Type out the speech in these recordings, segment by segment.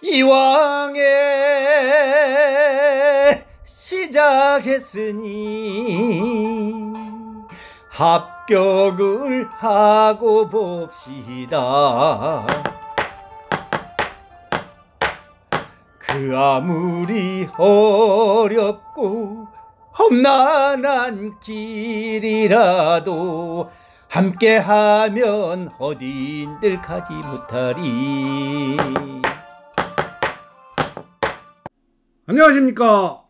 이왕에 시작했으니 합격을 하고 봅시다. 그 아무리 어렵고 험난한 길이라도 함께하면 어딘들 가지 못하리. 안녕하십니까.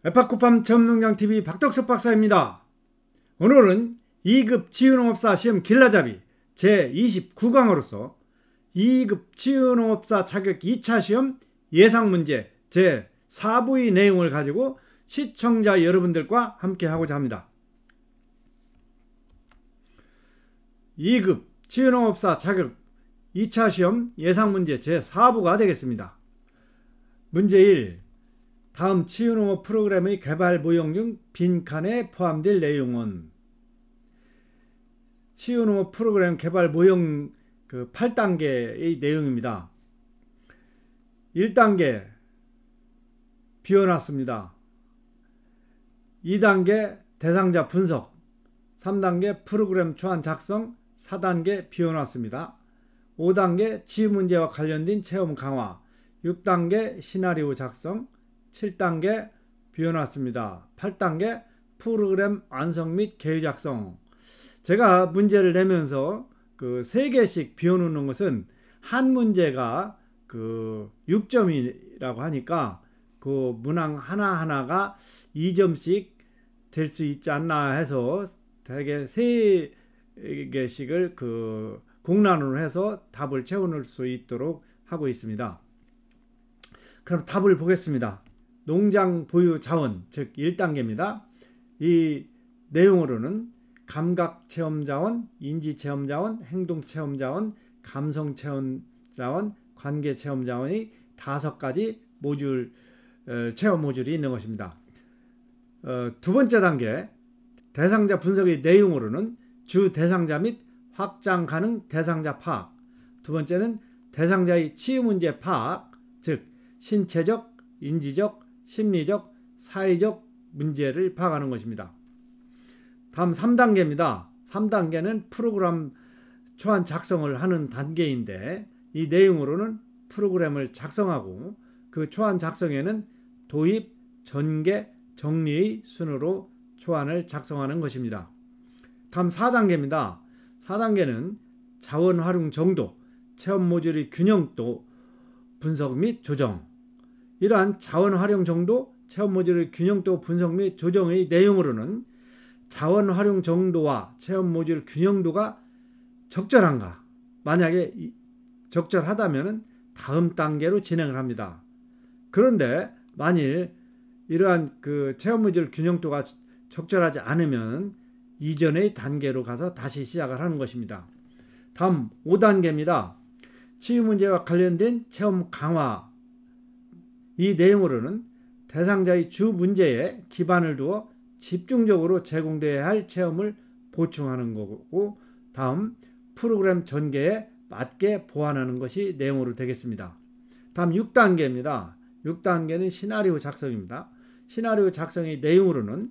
에파코팜 체험농장TV 박덕섭 박사입니다. 오늘은 2급 치유농업사 시험 길라잡이 제29강으로서 2급 치유농업사 자격 2차 시험 예상문제 제4부의 내용을 가지고 시청자 여러분들과 함께 하고자 합니다. 2급 치유농업사 자격 2차 시험 예상문제 제4부가 되겠습니다. 문제 1. 다음 치유농업 프로그램의 개발 모형 중 빈칸에 포함될 내용은? 치유농업 프로그램 개발 모형 8단계의 내용입니다. 1단계 비워놨습니다. 2단계 대상자 분석, 3단계 프로그램 초안 작성, 4단계 비워놨습니다. 5단계 치유문제와 관련된 체험 강화, 6단계 시나리오 작성, 7단계 비워놨습니다. 8단계 프로그램 완성 및 계획 작성. 제가 문제를 내면서 3개씩 비워놓는 것은 한 문제가 6점이라고 하니까 그 문항 하나하나가 2점씩 될 수 있지 않나 해서 대개 3개씩을 공란으로 해서 답을 채워넣을 수 있도록 하고 있습니다. 그럼 답을 보겠습니다. 농장 보유 자원, 즉 1단계입니다. 이 내용으로는 감각 체험 자원, 인지 체험 자원, 행동 체험 자원, 감성 체험 자원, 관계 체험 자원이 5가지 모듈, 체험 모듈이 있는 것입니다. 두 번째 단계 대상자 분석의 내용으로는 주 대상자 및 확장 가능 대상자 파악, 두 번째는 대상자의 치유 문제 파악, 즉 신체적, 인지적, 심리적, 사회적 문제를 파악하는 것입니다. 다음 3단계입니다. 3단계는 프로그램 초안 작성을 하는 단계인데 이 내용으로는 프로그램을 작성하고 그 초안 작성에는 도입, 전개, 정리의 순으로 초안을 작성하는 것입니다. 다음 4단계입니다. 4단계는 자원 활용 정도, 체험 모듈의 균형도 분석 및 조정. 이러한 자원 활용 정도, 체험 모듈의 균형도 분석 및 조정의 내용으로는 자원 활용 정도와 체험 모듈 균형도가 적절한가? 만약에 적절하다면 다음 단계로 진행을 합니다. 그런데 만일 이러한 체험 모듈 균형도가 적절하지 않으면 이전의 단계로 가서 다시 시작을 하는 것입니다. 다음 5단계입니다. 치유 문제와 관련된 체험 강화. 이 내용으로는 대상자의 주 문제에 기반을 두어 집중적으로 제공되어야 할 체험을 보충하는 거고, 다음 프로그램 전개에 맞게 보완하는 것이 내용으로 되겠습니다. 다음 6단계입니다. 6단계는 시나리오 작성입니다. 시나리오 작성의 내용으로는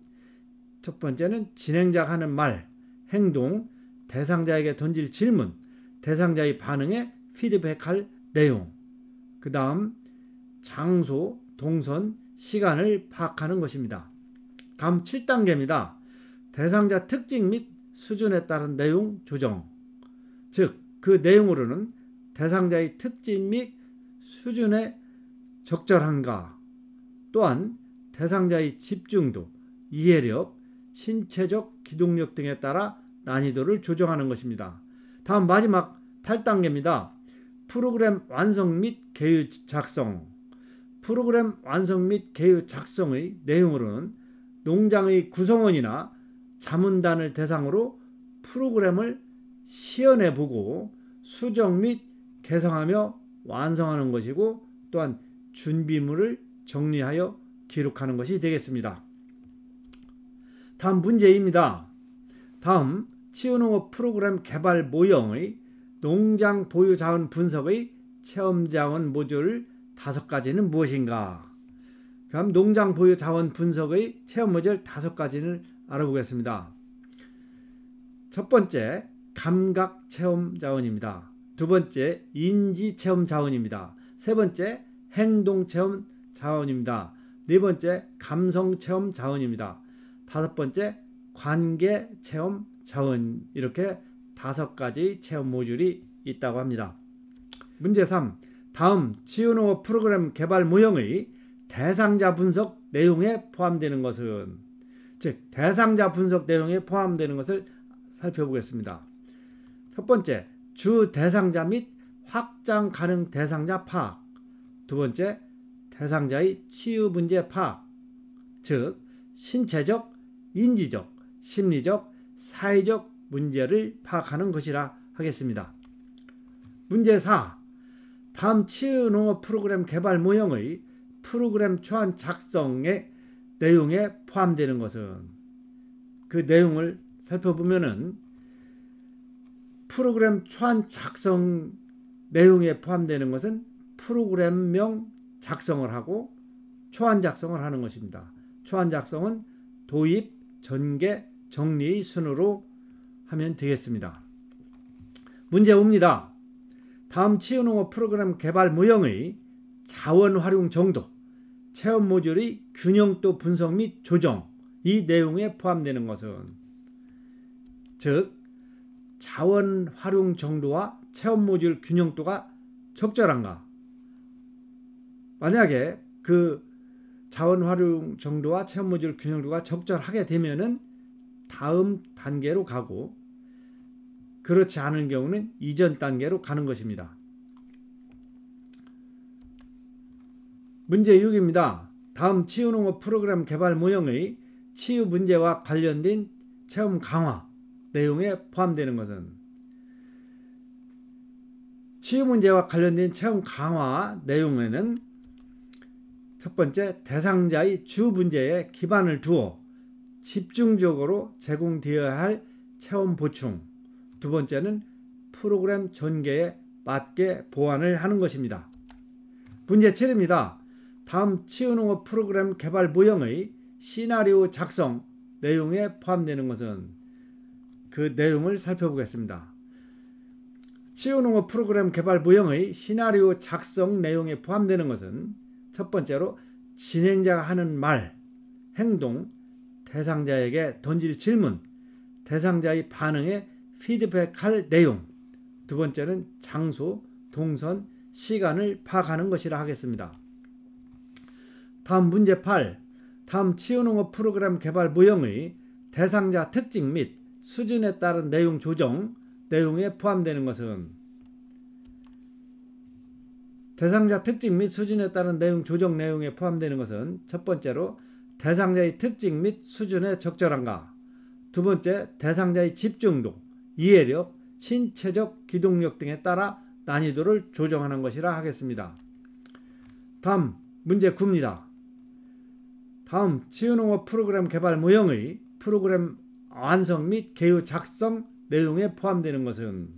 첫 번째는 진행자가 하는 말, 행동, 대상자에게 던질 질문, 대상자의 반응에 피드백할 내용, 그 다음 장소, 동선, 시간을 파악하는 것입니다. 다음 7단계입니다. 대상자 특징 및 수준에 따른 내용 조정, 즉 그 내용으로는 대상자의 특징 및 수준에 적절한가, 또한 대상자의 집중도, 이해력, 신체적 기동력 등에 따라 난이도를 조정하는 것입니다. 다음 마지막 8단계입니다. 프로그램 완성 및 계획 작성. 프로그램 완성 및 계획 작성의 내용으로는 농장의 구성원이나 자문단을 대상으로 프로그램을 시연해보고 수정 및 개성하며 완성하는 것이고, 또한 준비물을 정리하여 기록하는 것이 되겠습니다. 다음 문제입니다. 다음 치유농업 프로그램 개발 모형의 농장 보유 자원 분석의 체험자원 모듈 5가지는 무엇인가? 그럼 농장 보유 자원 분석의 체험 모듈 5가지를 알아보겠습니다. 첫 번째, 감각 체험 자원입니다. 두 번째, 인지 체험 자원입니다. 세 번째, 행동 체험 자원입니다. 네 번째, 감성 체험 자원입니다. 다섯 번째, 관계 체험 자원. 이렇게 5가지 체험 모듈이 있다고 합니다. 문제 3. 다음 치유농업 프로그램 개발 모형의 대상자 분석 내용에 포함되는 것은, 즉 대상자 분석 내용에 포함되는 것을 살펴보겠습니다. 첫 번째, 주 대상자 및 확장 가능 대상자 파악. 두 번째, 대상자의 치유 문제 파악, 즉 신체적, 인지적, 심리적, 사회적 문제를 파악하는 것이라 하겠습니다. 문제 4. 다음 치유농업 프로그램 개발 모형의 프로그램 초안 작성의 내용에 포함되는 것은, 그 내용을 살펴보면은 프로그램 초안 작성 내용에 포함되는 것은 프로그램명 작성을 하고 초안 작성을 하는 것입니다. 초안 작성은 도입, 전개, 정리의 순으로 하면 되겠습니다. 문제 5입니다. 다음 치유농업 프로그램 개발 모형의 자원 활용 정도, 체험 모듈의 균형도 분석 및 조정, 이 내용에 포함되는 것은, 즉 자원 활용 정도와 체험 모듈 균형도가 적절한가? 만약에 그 자원 활용 정도와 체험 모듈 균형도가 적절하게 되면은 다음 단계로 가고, 그렇지 않은 경우는 이전 단계로 가는 것입니다. 문제 6입니다. 다음 치유농업 프로그램 개발 모형의 치유 문제와 관련된 체험 강화 내용에 포함되는 것은, 치유 문제와 관련된 체험 강화 내용에는 첫 번째, 대상자의 주 문제에 기반을 두어 집중적으로 제공되어야 할 체험 보충. 두 번째는 프로그램 전개에 맞게 보완을 하는 것입니다. 문제 7입니다. 다음 치유농업 프로그램 개발 모형의 시나리오 작성 내용에 포함되는 것은, 그 내용을 살펴보겠습니다. 치유농업 프로그램 개발 모형의 시나리오 작성 내용에 포함되는 것은, 첫 번째로 진행자가 하는 말, 행동, 대상자에게 던질 질문, 대상자의 반응에 피드백할 내용, 두 번째는 장소, 동선, 시간을 파악하는 것이라 하겠습니다. 다음 문제 8. 다음 치유농업 프로그램 개발 모형의 대상자 특징 및 수준에 따른 내용 조정 내용에 포함되는 것은, 대상자 특징 및 수준에 따른 내용 조정 내용에 포함되는 것은, 첫 번째로 대상자의 특징 및 수준에 적절한가, 두 번째 대상자의 집중도, 이해력, 신체적 기동력 등에 따라 난이도를 조정하는 것이라 하겠습니다. 다음 문제 9입니다. 다음 치유농업 프로그램 개발 모형의 프로그램 완성 및 개요 작성 내용에 포함되는 것은,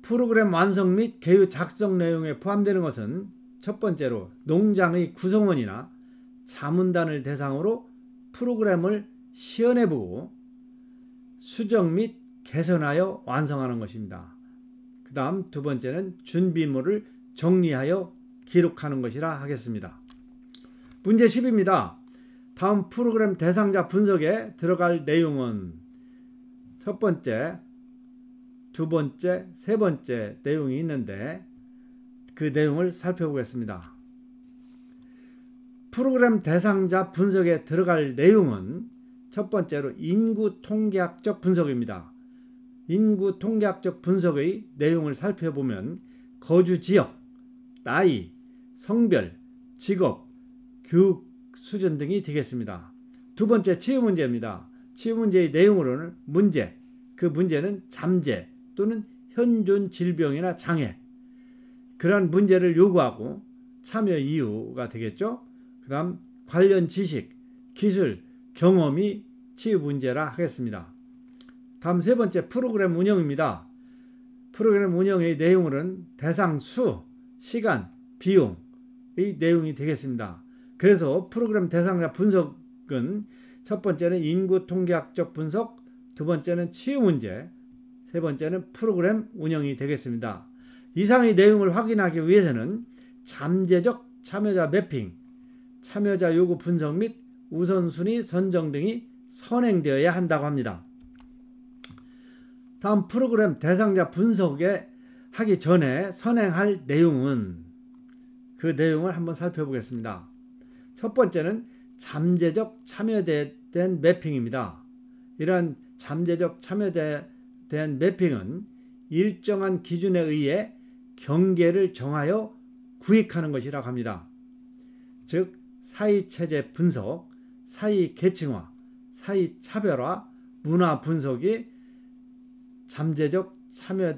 프로그램 완성 및 개요 작성 내용에 포함되는 것은, 첫 번째로 농장의 구성원이나 자문단을 대상으로 프로그램을 시연해보고 수정 및 개선하여 완성하는 것입니다. 그 다음 두 번째는 준비물을 정리하여 기록하는 것이라 하겠습니다. 문제 10입니다. 다음 프로그램 대상자 분석에 들어갈 내용은, 첫 번째, 두 번째, 세 번째 내용이 있는데 그 내용을 살펴보겠습니다. 프로그램 대상자 분석에 들어갈 내용은 첫 번째로 인구 통계학적 분석입니다. 인구 통계학적 분석의 내용을 살펴보면 거주 지역, 나이, 성별, 직업, 교육 수준 등이 되겠습니다. 두 번째, 치유 문제입니다. 치유 문제의 내용으로는 문제, 그 문제는 잠재 또는 현존 질병이나 장애, 그러한 문제를 요구하고 참여 이유가 되겠죠. 그 다음 관련 지식, 기술, 경험이 치유 문제라 하겠습니다. 다음 세 번째, 프로그램 운영입니다. 프로그램 운영의 내용으로는 대상 수, 시간, 비용의 내용이 되겠습니다. 그래서 프로그램 대상자 분석은 첫 번째는 인구 통계학적 분석, 두 번째는 치유 문제, 세 번째는 프로그램 운영이 되겠습니다. 이상의 내용을 확인하기 위해서는 잠재적 참여자 매핑, 참여자 요구 분석 및 우선순위 선정 등이 선행되어야 한다고 합니다. 다음 프로그램 대상자 분석에 하기 전에 선행할 내용은 그 내용을 한번 살펴보겠습니다. 첫 번째는 잠재적 참여된 매핑입니다. 이러한 잠재적 참여에 대한 매핑은 일정한 기준에 의해 경계를 정하여 구획하는 것이라고 합니다. 즉 사이체제 분석, 사이계층화, 사이차별화, 문화 분석이 잠재적 참여에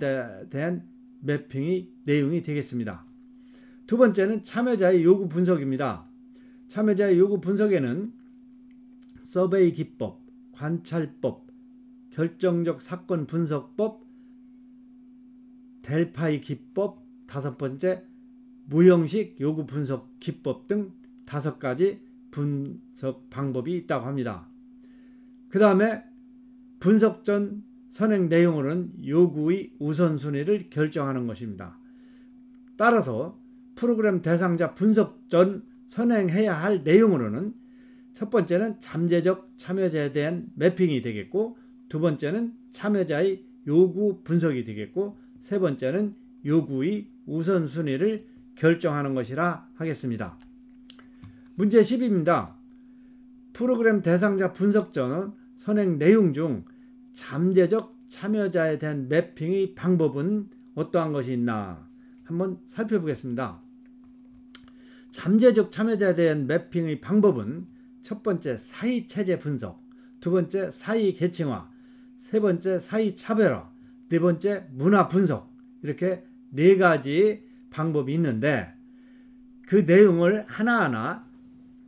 대한 매핑의 내용이 되겠습니다. 두 번째는 참여자의 요구 분석입니다. 참여자의 요구 분석에는 서베이 기법, 관찰법, 결정적 사건 분석법, 델파이 기법, 다섯 번째 무형식 요구 분석 기법 등 5가지 분석 방법이 있다고 합니다. 그 다음에 분석 전 선행 내용으로는 요구의 우선순위를 결정하는 것입니다. 따라서 프로그램 대상자 분석 전 선행해야 할 내용으로는 첫 번째는 잠재적 참여자에 대한 매핑이 되겠고, 두 번째는 참여자의 요구 분석이 되겠고, 세 번째는 요구의 우선순위를 결정하는 것이라 하겠습니다. 문제 10입니다. 프로그램 대상자 분석 전 선행 내용 중 잠재적 참여자에 대한 매핑의 방법은 어떠한 것이 있나 한번 살펴보겠습니다. 잠재적 참여자에 대한 매핑의 방법은 첫 번째 사이체제 분석, 두 번째 사이계층화, 세 번째 사이차별화, 네 번째 문화 분석, 이렇게 4가지 방법이 있는데 그 내용을 하나하나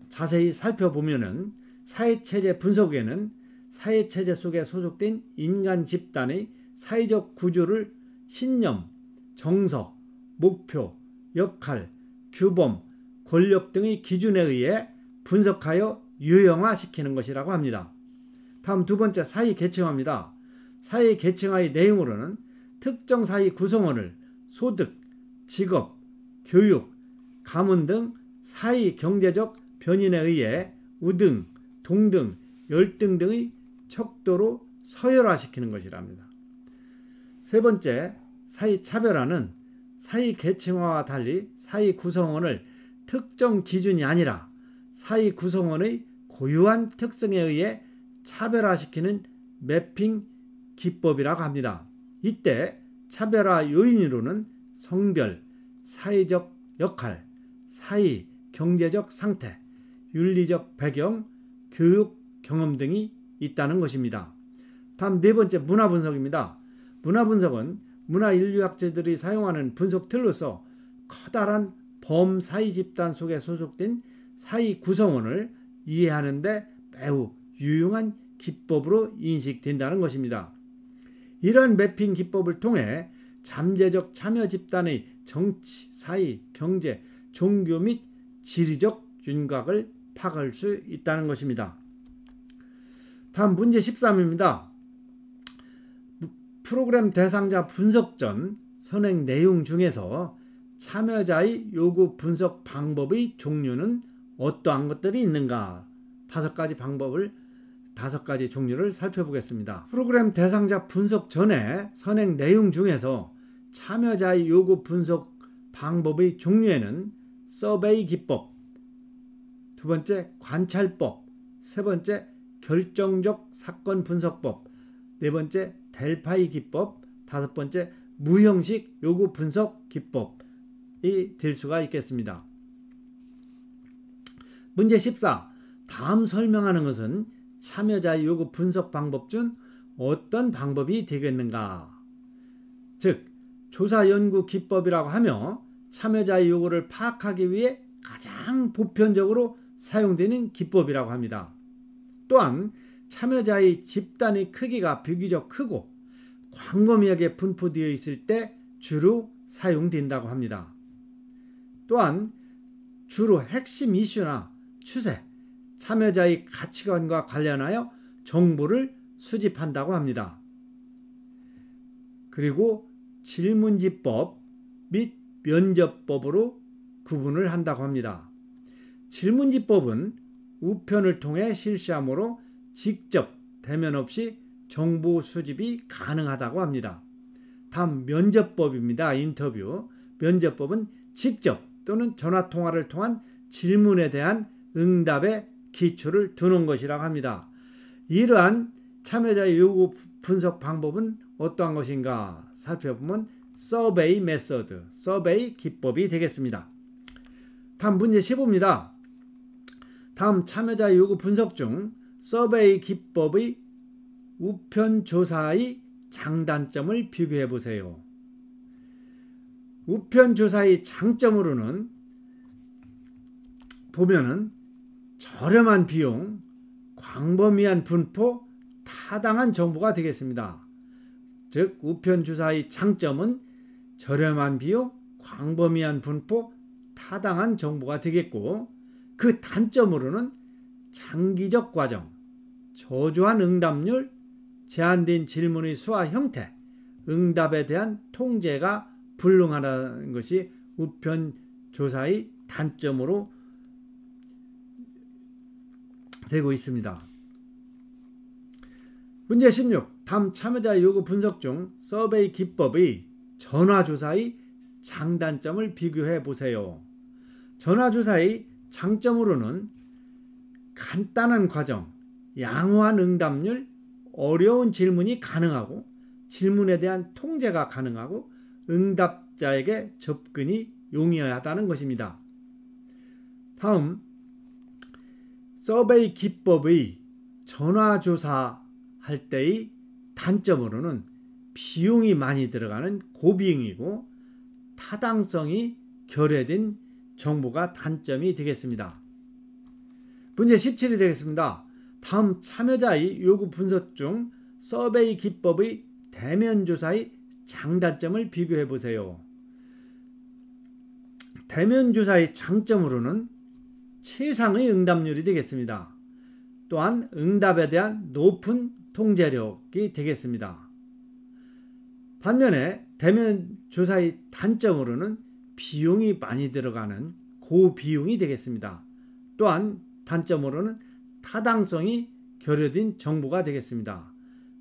자세히 살펴보면은 사회체제 분석에는 사회체제 속에 소속된 인간 집단의 사회적 구조를 신념, 정서, 목표, 역할, 규범, 권력 등의 기준에 의해 분석하여 유형화시키는 것이라고 합니다. 다음 두 번째 사회계층화입니다. 사회계층화의 내용으로는 특정 사회 구성원을 소득, 직업, 교육, 가문 등 사회 경제적 변인에 의해 우등, 동등, 열등 등의 척도로 서열화시키는 것이랍니다. 세 번째 사회차별화는 사회계층화와 달리 사회 구성원을 특정 기준이 아니라 사회 구성원의 고유한 특성에 의해 차별화시키는 매핑 기법이라고 합니다. 이때 차별화 요인으로는 성별, 사회적 역할, 사회, 경제적 상태, 윤리적 배경, 교육 경험 등이 있다는 것입니다. 다음 네 번째 문화 분석입니다. 문화 분석은 문화 인류학자들이 사용하는 분석 틀로서 커다란 범사회 집단 속에 소속된 사회 구성원을 이해하는 데 매우 유용한 기법으로 인식된다는 것입니다. 이러한 매핑 기법을 통해 잠재적 참여 집단의 정치, 사회, 경제, 종교 및 지리적 윤곽을 파악할 수 있다는 것입니다. 다음 문제 13입니다. 프로그램 대상자 분석 전 선행 내용 중에서 참여자의 요구 분석 방법의 종류는 어떠한 것들이 있는가? 5가지 방법을 5가지 종류를 살펴보겠습니다. 프로그램 대상자 분석 전에 선행 내용 중에서 참여자의 요구 분석 방법의 종류에는 서베이 기법, 두 번째 관찰법, 세 번째 결정적 사건 분석법, 네 번째 델파이 기법, 5번째 무형식 요구 분석 기법이 될 수가 있겠습니다. 문제 14. 다음 설명하는 것은 참여자의 요구 분석 방법 중 어떤 방법이 되겠는가? 즉 조사 연구 기법이라고 하며 참여자의 요구를 파악하기 위해 가장 보편적으로 사용되는 기법이라고 합니다. 또한 참여자의 집단의 크기가 비교적 크고 광범위하게 분포되어 있을 때 주로 사용된다고 합니다. 또한 주로 핵심 이슈나 추세, 참여자의 가치관과 관련하여 정보를 수집한다고 합니다. 그리고 질문지법 및 면접법으로 구분을 한다고 합니다. 질문지법은 우편을 통해 실시하므로 직접 대면 없이 정보 수집이 가능하다고 합니다. 다음 면접법입니다. 인터뷰. 면접법은 직접 또는 전화통화를 통한 질문에 대한 응답에 기초를 두는 것이라고 합니다. 이러한 참여자의 요구 분석 방법은 어떠한 것인가 살펴보면 서베이 메서드, 서베이 기법이 되겠습니다. 다음 문제 15입니다. 다음 참여자 요구 분석 중 서베이 기법의 우편 조사의 장단점을 비교해 보세요. 우편 조사의 장점으로는 보면은 저렴한 비용, 광범위한 분포, 타당한 정보가 되겠습니다. 즉 우편 조사의 장점은 저렴한 비용, 광범위한 분포, 타당한 정보가 되겠고, 그 단점으로는 장기적 과정, 저조한 응답률, 제한된 질문의 수와 형태, 응답에 대한 통제가 불능하다는 것이 우편 조사의 단점으로 되고 있습니다. 문제 16. 다음 참여자 요구 분석 중 서베이 기법의 전화조사의 장단점을 비교해 보세요. 전화조사의 장점으로는 간단한 과정, 양호한 응답률, 어려운 질문이 가능하고 질문에 대한 통제가 가능하고 응답자에게 접근이 용이하다는 것입니다. 다음 서베이 기법의 전화조사할 때의 단점으로는 비용이 많이 들어가는 고비용이고 타당성이 결여된 정보가 단점이 되겠습니다. 문제 17이 되겠습니다. 다음 참여자의 요구 분석 중 서베이 기법의 대면 조사의 장단점을 비교해 보세요. 대면 조사의 장점으로는 최상의 응답률이 되겠습니다. 또한 응답에 대한 높은 통제력이 되겠습니다. 반면에 대면 조사의 단점으로는 비용이 많이 들어가는 고비용이 되겠습니다. 또한 단점으로는 타당성이 결여된 정보가 되겠습니다.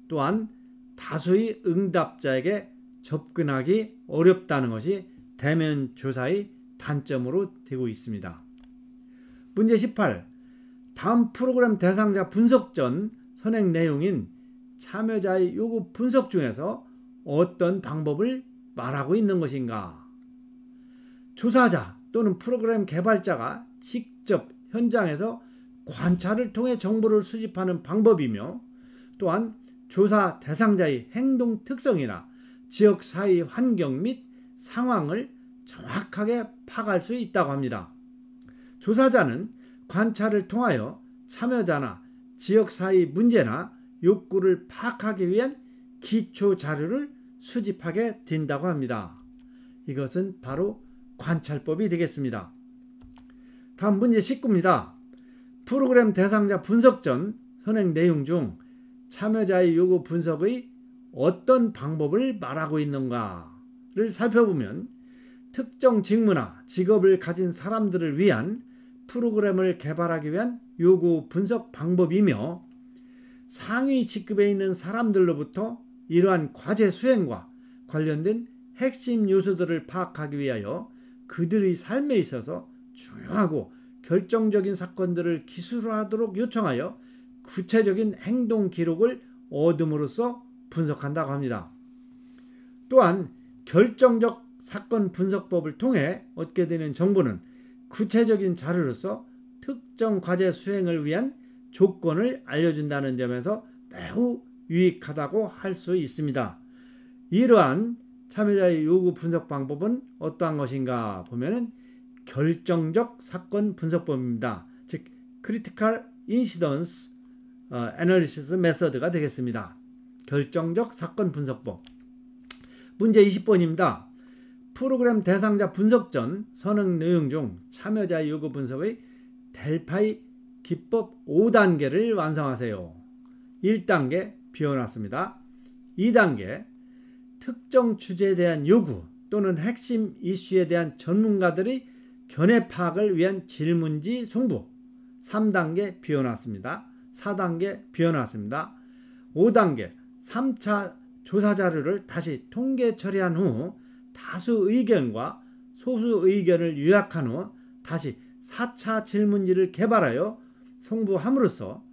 또한 다수의 응답자에게 접근하기 어렵다는 것이 대면 조사의 단점으로 되고 있습니다. 문제 18. 다음 프로그램 대상자 분석 전 선행 내용인 참여자의 요구 분석 중에서 어떤 방법을 말하고 있는 것인가? 조사자 또는 프로그램 개발자가 직접 현장에서 관찰을 통해 정보를 수집하는 방법이며, 또한 조사 대상자의 행동 특성이나 지역 사회 환경 및 상황을 정확하게 파악할 수 있다고 합니다. 조사자는 관찰을 통하여 참여자나 지역 사회 문제나 욕구를 파악하기 위한 기초 자료를 수집하게 된다고 합니다. 이것은 바로 관찰법이 되겠습니다. 다음 문제 19입니다. 프로그램 대상자 분석 전 선행 내용 중 참여자의 요구 분석의 어떤 방법을 말하고 있는가를 살펴보면, 특정 직무나 직업을 가진 사람들을 위한 프로그램을 개발하기 위한 요구 분석 방법이며, 상위 직급에 있는 사람들로부터 이러한 과제 수행과 관련된 핵심 요소들을 파악하기 위하여 그들의 삶에 있어서 중요하고 결정적인 사건들을 기술화하도록 요청하여 구체적인 행동 기록을 얻음으로써 분석한다고 합니다. 또한 결정적 사건 분석법을 통해 얻게 되는 정보는 구체적인 자료로서 특정 과제 수행을 위한 조건을 알려준다는 점에서 매우 유익하다고 할 수 있습니다. 이러한 참여자의 요구 분석 방법은 어떠한 것인가 보면은 결정적 사건 분석법입니다. 즉 Critical Incidence Analysis Method가 되겠습니다. 결정적 사건 분석법. 문제 20번입니다. 프로그램 대상자 분석 전 선행 내용 중 참여자 요구 분석의 델파이 기법 5단계를 완성하세요. 1단계 비워놨습니다. 2단계 특정 주제에 대한 요구 또는 핵심 이슈에 대한 전문가들의 견해 파악을 위한 질문지 송부. 3단계 비워놨습니다. 4단계 비워놨습니다. 5단계 3차 조사 자료를 다시 통계 처리한 후 다수 의견과 소수 의견을 요약한 후 다시 4차 질문지를 개발하여 송부함으로써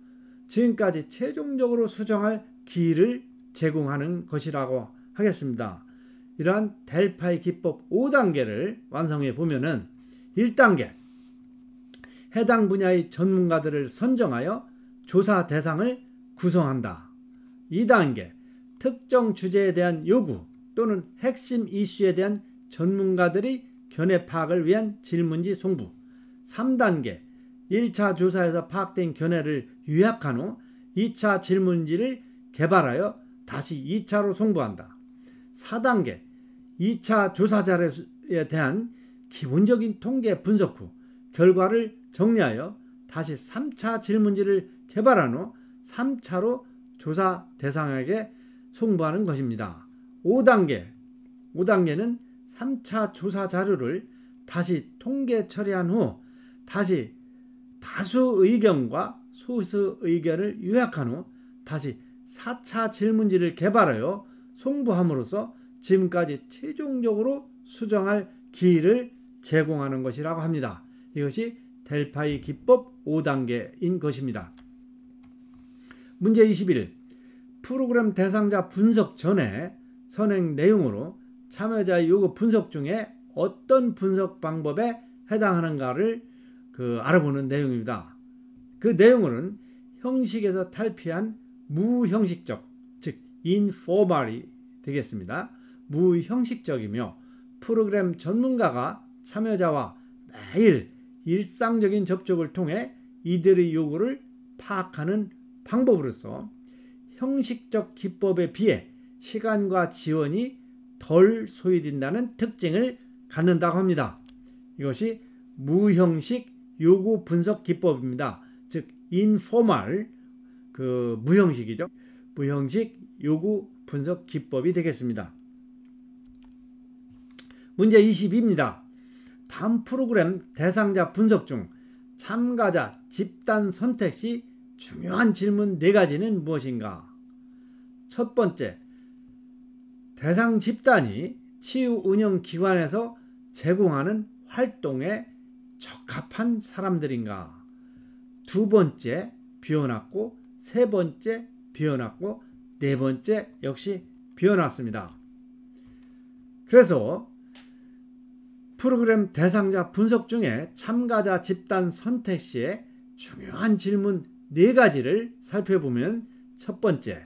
지금까지 최종적으로 수정할 기회를 제공하는 것이라고 하겠습니다. 이러한 델파이 기법 5단계를 완성해 보면은 1단계 해당 분야의 전문가들을 선정하여 조사 대상을 구성한다. 2단계 특정 주제에 대한 요구 또는 핵심 이슈에 대한 전문가들의 견해 파악을 위한 질문지 송부. 3단계 1차 조사에서 파악된 견해를 요약한 후 2차 질문지를 개발하여 다시 2차로 송부한다. 4단계 2차 조사 자료에 대한 기본적인 통계 분석 후 결과를 정리하여 다시 3차 질문지를 개발한 후 3차로 조사 대상에게 송부하는 것입니다. 5단계는 3차 조사 자료를 다시 통계 처리한 후 다시 다수 의견과 소수 의견을 요약한 후 다시 4차 질문지를 개발하여 송부함으로써 지금까지 최종적으로 수정할 기회를 제공하는 것이라고 합니다. 이것이 델파이 기법 5단계인 것입니다. 문제 21. 프로그램 대상자 분석 전에 선행 내용으로 참여자의 요구 분석 중에 어떤 분석 방법에 해당하는가를 알아보는 내용입니다. 그 내용으로는 형식에서 탈피한 무형식적, 즉 informal이 되겠습니다. 무형식적이며 프로그램 전문가가 참여자와 매일 일상적인 접촉을 통해 이들의 요구를 파악하는 방법으로서 형식적 기법에 비해 시간과 지원이 덜 소요된다는 특징을 갖는다고 합니다. 이것이 무형식 요구 분석 기법입니다. 즉 informal 무형식이죠. 무형식 요구 분석 기법이 되겠습니다. 문제 22입니다. 다음 프로그램 대상자 분석 중 참가자 집단 선택 시 중요한 질문 4가지는 무엇인가? 첫 번째, 대상 집단이 치유 운영 기관에서 제공하는 활동에 적합한 사람들인가? 두 번째 비워놨고, 세 번째 비워놨고, 네 번째 역시 비워놨습니다. 그래서 프로그램 대상자 분석 중에 참가자 집단 선택 시에 중요한 질문 4가지를 살펴보면, 첫 번째,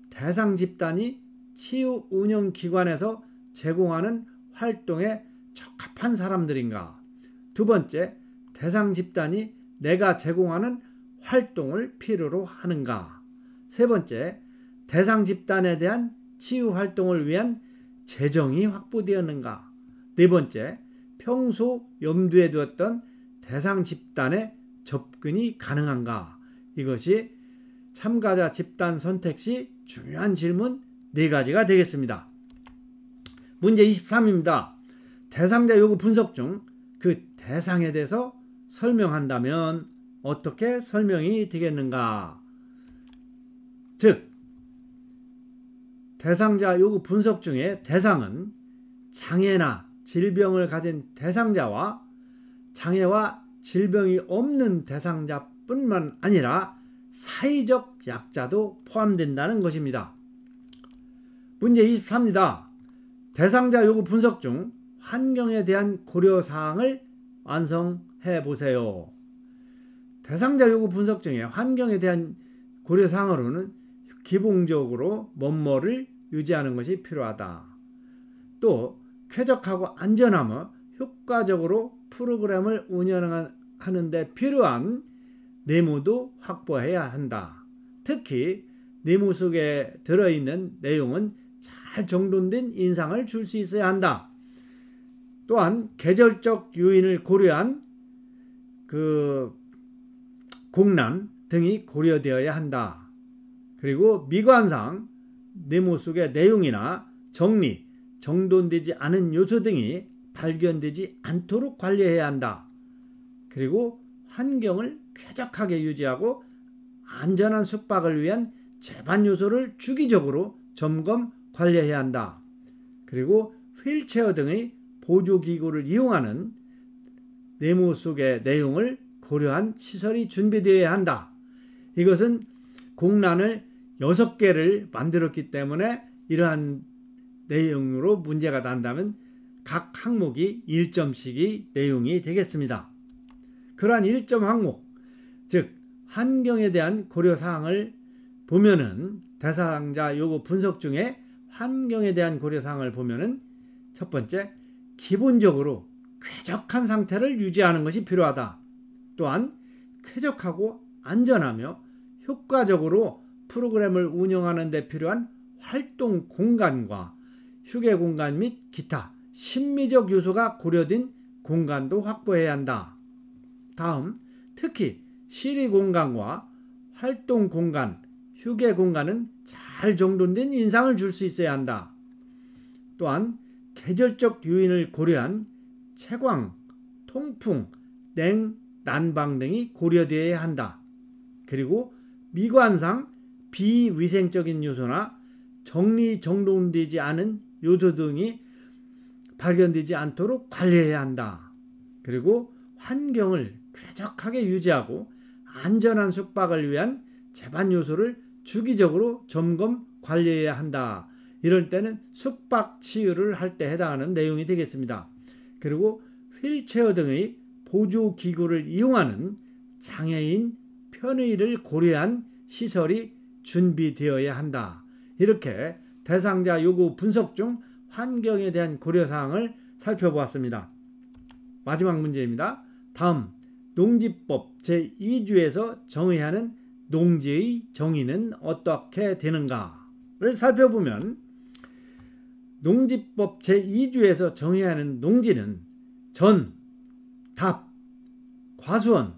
대상 집단이 치유 운영 기관에서 제공하는 활동에 적합한 사람들인가? 두 번째, 대상 집단이 내가 제공하는 활동을 필요로 하는가? 세 번째, 대상 집단에 대한 치유 활동을 위한 재정이 확보되었는가? 네 번째, 평소 염두에 두었던 대상 집단의 접근이 가능한가? 이것이 참가자 집단 선택 시 중요한 질문 4가지가 되겠습니다. 문제 23입니다. 대상자 요구 분석 중 그 대상에 대해서 설명한다면 어떻게 설명이 되겠는가? 즉, 대상자 요구 분석 중에 대상은 장애나 질병을 가진 대상자와 장애와 질병이 없는 대상자뿐만 아니라 사회적 약자도 포함된다는 것입니다. 문제 23입니다. 대상자 요구 분석 중 환경에 대한 고려사항을 완성해 보세요. 대상자 요구 분석 중에 환경에 대한 고려사항으로는 기본적으로 뭐뭐를 유지하는 것이 필요하다. 또 쾌적하고 안전하며 효과적으로 프로그램을 운영하는 데 필요한 내무도 확보해야 한다. 특히 네모 속에 들어있는 내용은 잘 정돈된 인상을 줄 수 있어야 한다. 또한 계절적 요인을 고려한 공란 등이 고려되어야 한다. 그리고 미관상 네모 속의 내용이나 정리, 정돈되지 않은 요소 등이 발견되지 않도록 관리해야 한다. 그리고 환경을 쾌적하게 유지하고 안전한 숙박을 위한 제반 요소를 주기적으로 점검, 관리해야 한다. 그리고 휠체어 등의 보조기구를 이용하는 네모 속의 내용을 고려한 시설이 준비되어야 한다. 이것은 공란을 6개를 만들었기 때문에 이러한 내용으로 문제가 난다면 각 항목이 1점씩의 내용이 되겠습니다. 그러한 1점 항목, 즉 환경에 대한 고려사항을 보면은 대상자 요구 분석 중에 환경에 대한 고려사항을 보면은 첫 번째, 기본적으로 쾌적한 상태를 유지하는 것이 필요하다. 또한 쾌적하고 안전하며 효과적으로 프로그램을 운영하는 데 필요한 활동 공간과 휴게 공간 및 기타 심미적 요소가 고려된 공간도 확보해야 한다. 다음, 특히 실외 공간과 활동 공간, 휴게 공간은 잘 정돈된 인상을 줄 수 있어야 한다. 또한 계절적 요인을 고려한 채광, 통풍, 냉, 난방 등이 고려되어야 한다. 그리고 미관상 비위생적인 요소나 정리 정돈되지 않은 요소 등이 발견되지 않도록 관리해야 한다. 그리고 환경을 쾌적하게 유지하고 안전한 숙박을 위한 제반 요소를 주기적으로 점검, 관리해야 한다. 이럴 때는 숙박 치유를 할 때 해당하는 내용이 되겠습니다. 그리고 휠체어 등의 보조기구를 이용하는 장애인 편의를 고려한 시설이 준비되어야 한다. 이렇게 대상자 요구 분석 중 환경에 대한 고려사항을 살펴보았습니다. 마지막 문제입니다. 다음, 농지법 제2주에서 정의하는 농지의 정의는 어떻게 되는가를 살펴보면 농지법 제2주에서 정의하는 농지는 전, 답, 과수원,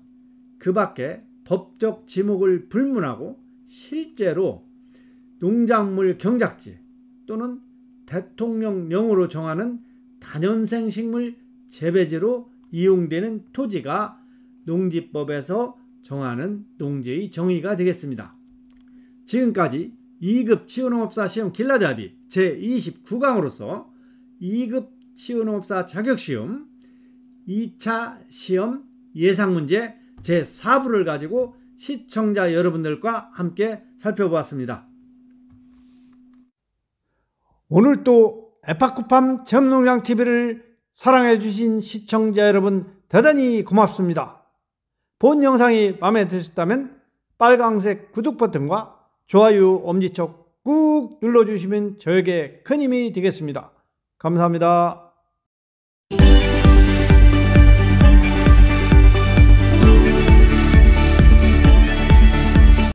그 밖에 법적 지목을 불문하고 실제로 농작물 경작지 또는 대통령령으로 정하는 다년생 식물 재배지로 이용되는 토지가 농지법에서 정하는 농지의 정의가 되겠습니다. 지금까지 2급 치유농업사 시험 길라잡이 제29강으로서 2급 치유농업사 자격시험 2차 시험 예상문제 제4부를 가지고 시청자 여러분들과 함께 살펴보았습니다. 오늘도 에파쿠팜 체험농장TV를 사랑해주신 시청자 여러분 대단히 고맙습니다. 본 영상이 마음에 드셨다면 빨강색 구독 버튼과 좋아요 엄지척 꾹 눌러주시면 저에게 큰 힘이 되겠습니다. 감사합니다.